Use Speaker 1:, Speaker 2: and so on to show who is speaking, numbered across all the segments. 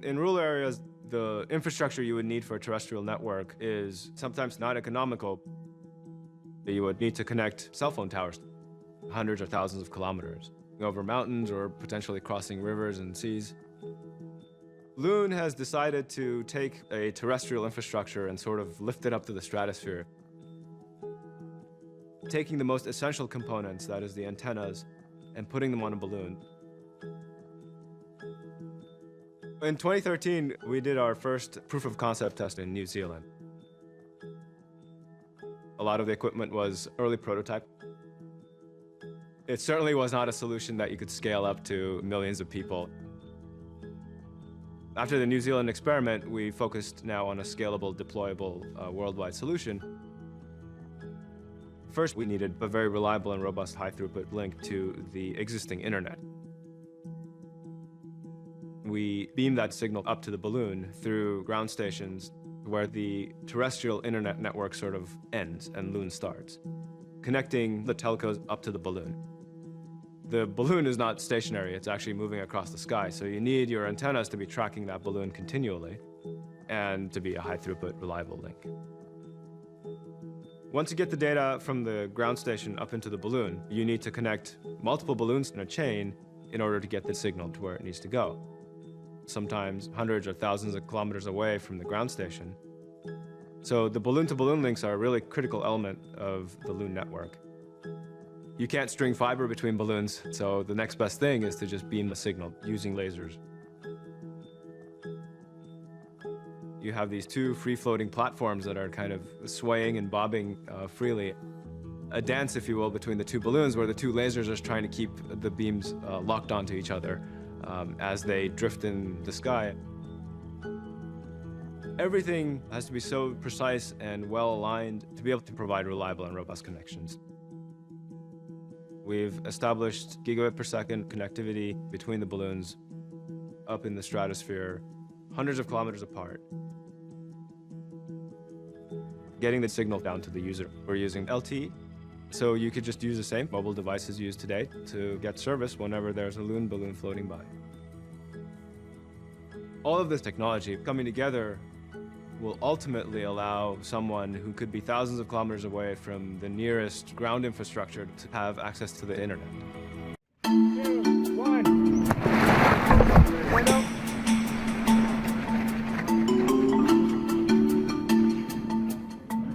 Speaker 1: In rural areas, the infrastructure you would need for a terrestrial network is sometimes not economical. You would need to connect cell phone towers hundreds or thousands of kilometers over mountains or potentially crossing rivers and seas. Loon has decided to take a terrestrial infrastructure and sort of lift it up to the stratosphere, taking the most essential components, that is the antennas, and putting them on a balloon. In 2013, we did our first proof of concept test in New Zealand. A lot of the equipment was early prototype. It certainly was not a solution that you could scale up to millions of people. After the New Zealand experiment, we focused now on a scalable, deployable, worldwide solution. First, we needed a very reliable and robust high-throughput link to the existing internet. We beamed that signal up to the balloon through ground stations where the terrestrial internet network sort of ends and Loon starts, connecting the telcos up to the balloon. The balloon is not stationary, it's actually moving across the sky, so you need your antennas to be tracking that balloon continually and to be a high-throughput, reliable link. Once you get the data from the ground station up into the balloon, you need to connect multiple balloons in a chain in order to get the signal to where it needs to go. Sometimes hundreds or thousands of kilometers away from the ground station. So the balloon-to-balloon links are a really critical element of the Loon network. You can't string fiber between balloons, so the next best thing is to just beam the signal using lasers. You have these two free-floating platforms that are kind of swaying and bobbing freely. A dance, if you will, between the two balloons where the two lasers are trying to keep the beams locked onto each other as they drift in the sky. Everything has to be so precise and well-aligned to be able to provide reliable and robust connections. We've established gigabit per second connectivity between the balloons up in the stratosphere, hundreds of kilometers apart, getting the signal down to the user. We're using LTE, so you could just use the same mobile devices used today to get service whenever there's a Loon balloon floating by. All of this technology coming together will ultimately allow someone who could be thousands of kilometers away from the nearest ground infrastructure to have access to the internet.
Speaker 2: 2, 1.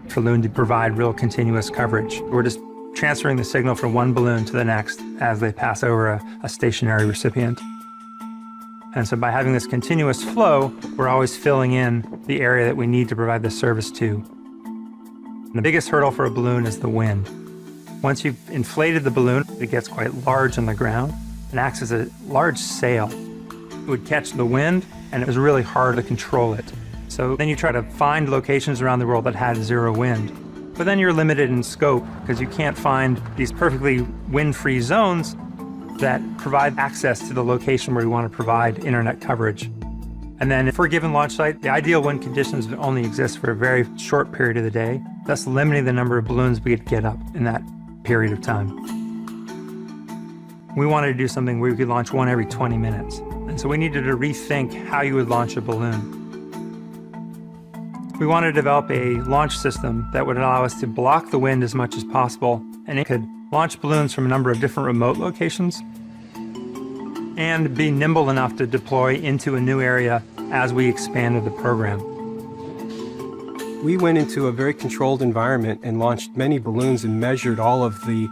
Speaker 3: For Loon to provide real continuous coverage, we're just transferring the signal from one balloon to the next as they pass over a stationary recipient. And so by having this continuous flow, we're always filling in the area that we need to provide the service to. The biggest hurdle for a balloon is the wind. Once you've inflated the balloon, it gets quite large on the ground and acts as a large sail. It would catch the wind, and it was really hard to control it. So then you try to find locations around the world that had zero wind. But then you're limited in scope because you can't find these perfectly wind-free zones that provide access to the location where you want to provide internet coverage. And then for a given launch site, the ideal wind conditions would only exist for a very short period of the day, thus limiting the number of balloons we could get up in that period of time. We wanted to do something where we could launch one every 20 minutes. And so we needed to rethink how you would launch a balloon. We wanted to develop a launch system that would allow us to block the wind as much as possible, and it could launch balloons from a number of different remote locations and be nimble enough to deploy into a new area as we expanded the program.
Speaker 4: We went into a very controlled environment and launched many balloons and measured all of the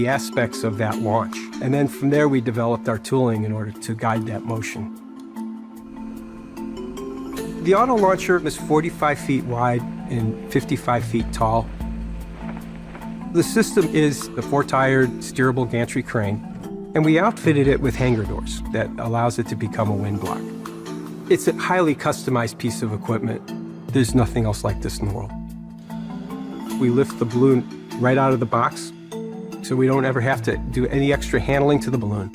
Speaker 4: aspects of that launch. And then from there we developed our tooling in order to guide that motion. The auto launcher is 45 feet wide and 55 feet tall. The system is a 4-tired steerable gantry crane, and we outfitted it with hangar doors that allows it to become a wind block. It's a highly customized piece of equipment. There's nothing else like this in the world. We lift the balloon right out of the box, so we don't ever have to do any extra handling to the balloon.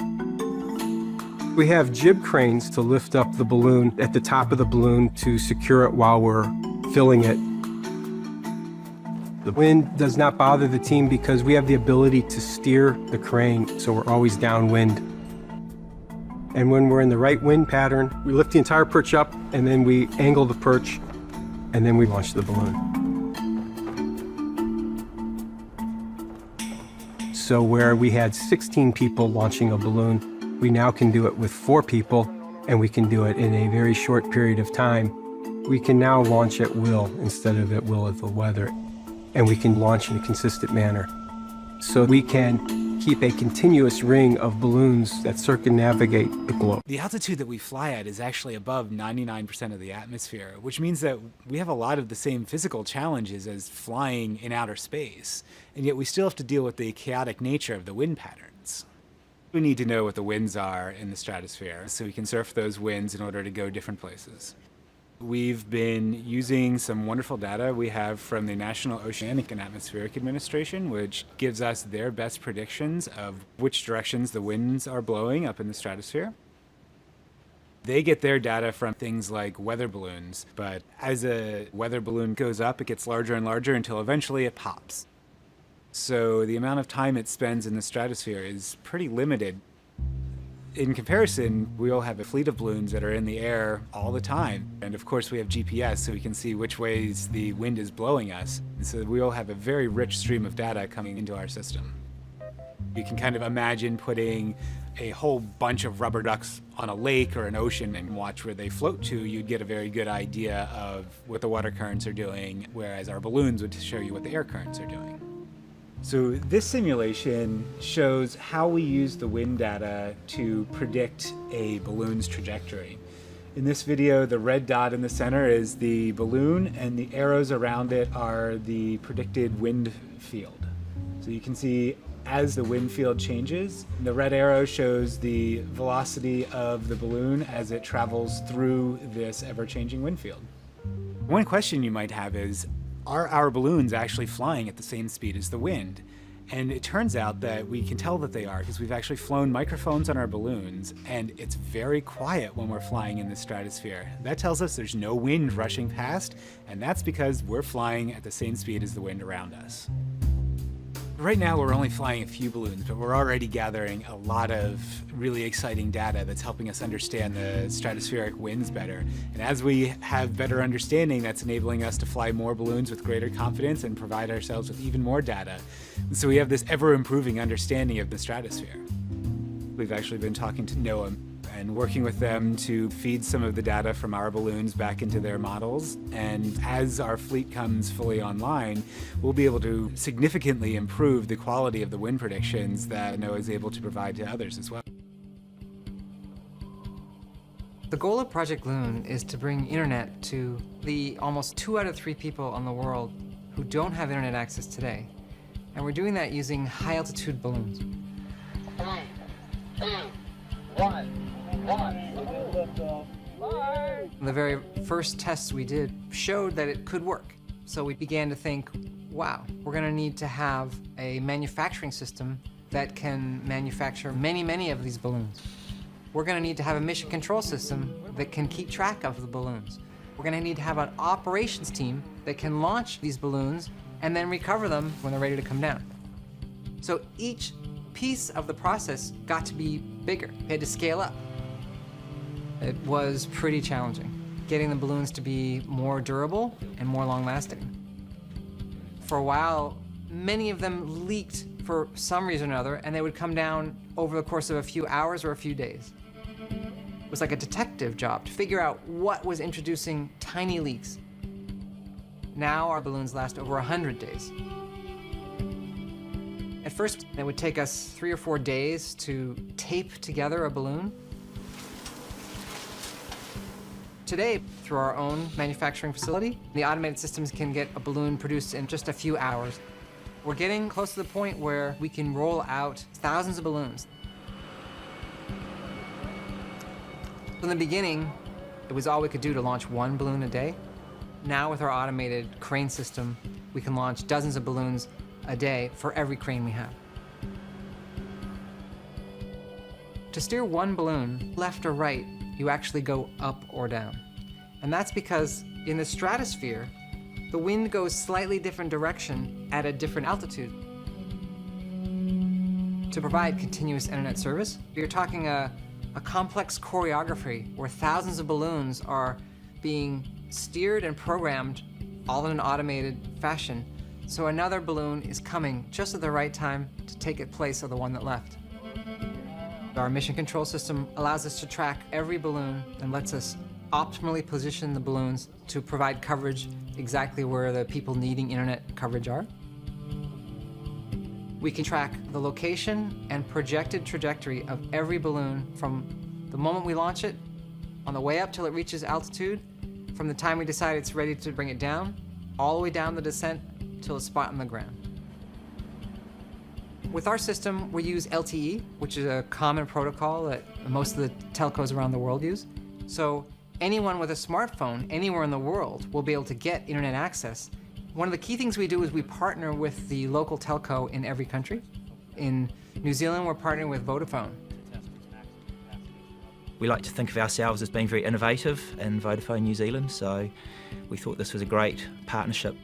Speaker 4: We have jib cranes to lift up the balloon at the top of the balloon to secure it while we're filling it. The wind does not bother the team because we have the ability to steer the crane, so we're always downwind. And when we're in the right wind pattern, we lift the entire perch up, and then we angle the perch, and then we launch the balloon. So where we had 16 people launching a balloon, we now can do it with 4 people, and we can do it in a very short period of time. We can now launch at will instead of at will of the weather, and we can launch in a consistent manner. So we can keep a continuous ring of balloons that circumnavigate the globe.
Speaker 5: The altitude that we fly at is actually above 99% of the atmosphere, which means that we have a lot of the same physical challenges as flying in outer space, and yet we still have to deal with the chaotic nature of the wind patterns. We need to know what the winds are in the stratosphere so we can surf those winds in order to go different places. We've been using some wonderful data we have from the National Oceanic and Atmospheric Administration, which gives us their best predictions of which directions the winds are blowing up in the stratosphere. They get their data from things like weather balloons, but as a weather balloon goes up, it gets larger and larger until eventually it pops. So the amount of time it spends in the stratosphere is pretty limited. In comparison, we all have a fleet of balloons that are in the air all the time. And of course we have GPS so we can see which ways the wind is blowing us. And so we all have a very rich stream of data coming into our system. You can kind of imagine putting a whole bunch of rubber ducks on a lake or an ocean and watch where they float to. You'd get a very good idea of what the water currents are doing, whereas our balloons would show you what the air currents are doing. So this simulation shows how we use the wind data to predict a balloon's trajectory. In this video, the red dot in the center is the balloon, and the arrows around it are the predicted wind field. So you can see as the wind field changes, the red arrow shows the velocity of the balloon as it travels through this ever-changing wind field. One question you might have is, are our balloons actually flying at the same speed as the wind? And it turns out that we can tell that they are because we've actually flown microphones on our balloons, and it's very quiet when we're flying in the stratosphere. That tells us there's no wind rushing past, and that's because we're flying at the same speed as the wind around us. Right now we're only flying a few balloons, but we're already gathering a lot of really exciting data that's helping us understand the stratospheric winds better. And as we have better understanding, that's enabling us to fly more balloons with greater confidence and provide ourselves with even more data. And so we have this ever-improving understanding of the stratosphere. We've actually been talking to NOAA and working with them to feed some of the data from our balloons back into their models. And as our fleet comes fully online, we'll be able to significantly improve the quality of the wind predictions that NOAA is able to provide to others as well.
Speaker 6: The goal of Project Loon is to bring internet to the almost 2 out of 3 people in the world who don't have internet access today. And we're doing that using high-altitude balloons. 3, 2, 1. The very first tests we did showed that it could work. So we began to think, wow, we're going to need to have a manufacturing system that can manufacture many of these balloons. We're going to need to have a mission control system that can keep track of the balloons. We're going to need to have an operations team that can launch these balloons and then recover them when they're ready to come down. So each piece of the process got to be bigger. It had to scale up. It was pretty challenging, getting the balloons to be more durable and more long-lasting. For a while, many of them leaked for some reason or another, and they would come down over the course of a few hours or a few days. It was like a detective job to figure out what was introducing tiny leaks. Now our balloons last over 100 days. At first, it would take us 3 or 4 days to tape together a balloon. Today, through our own manufacturing facility, the automated systems can get a balloon produced in just a few hours. We're getting close to the point where we can roll out thousands of balloons. In the beginning, it was all we could do to launch 1 balloon a day. Now with our automated crane system, we can launch dozens of balloons a day for every crane we have. To steer 1 balloon left or right, you actually go up or down. And that's because in the stratosphere, the wind goes slightly different direction at a different altitude. To provide continuous internet service, you're talking a a complex choreography where thousands of balloons are being steered and programmed all in an automated fashion. So another balloon is coming just at the right time to take its place of the one that left. Our mission control system allows us to track every balloon and lets us optimally position the balloons to provide coverage exactly where the people needing internet coverage are. We can track the location and projected trajectory of every balloon from the moment we launch it, on the way up till it reaches altitude, from the time we decide it's ready to bring it down, all the way down the descent till a spot on the ground. With our system, we use LTE, which is a common protocol that most of the telcos around the world use. So anyone with a smartphone anywhere in the world will be able to get internet access. One of the key things we do is we partner with the local telco in every country. In New Zealand, we're partnering with Vodafone.
Speaker 7: We like to think of ourselves as being very innovative in Vodafone New Zealand, so we thought this was a great partnership.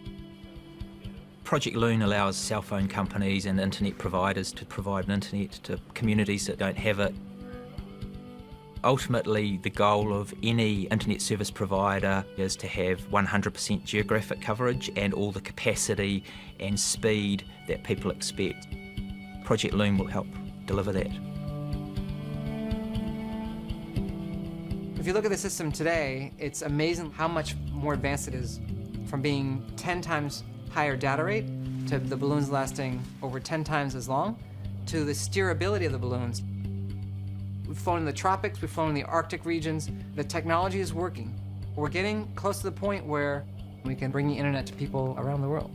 Speaker 7: Project Loon allows cell phone companies and internet providers to provide an internet to communities that don't have it. Ultimately, the goal of any internet service provider is to have 100% geographic coverage and all the capacity and speed that people expect. Project Loon will help deliver that.
Speaker 6: If you look at the system today, it's amazing how much more advanced it is, from being 10 times higher data rate to the balloons lasting over 10 times as long, to the steerability of the balloons. We've flown in the tropics, we've flown in the Arctic regions. The technology is working. We're getting close to the point where we can bring the internet to people around the world.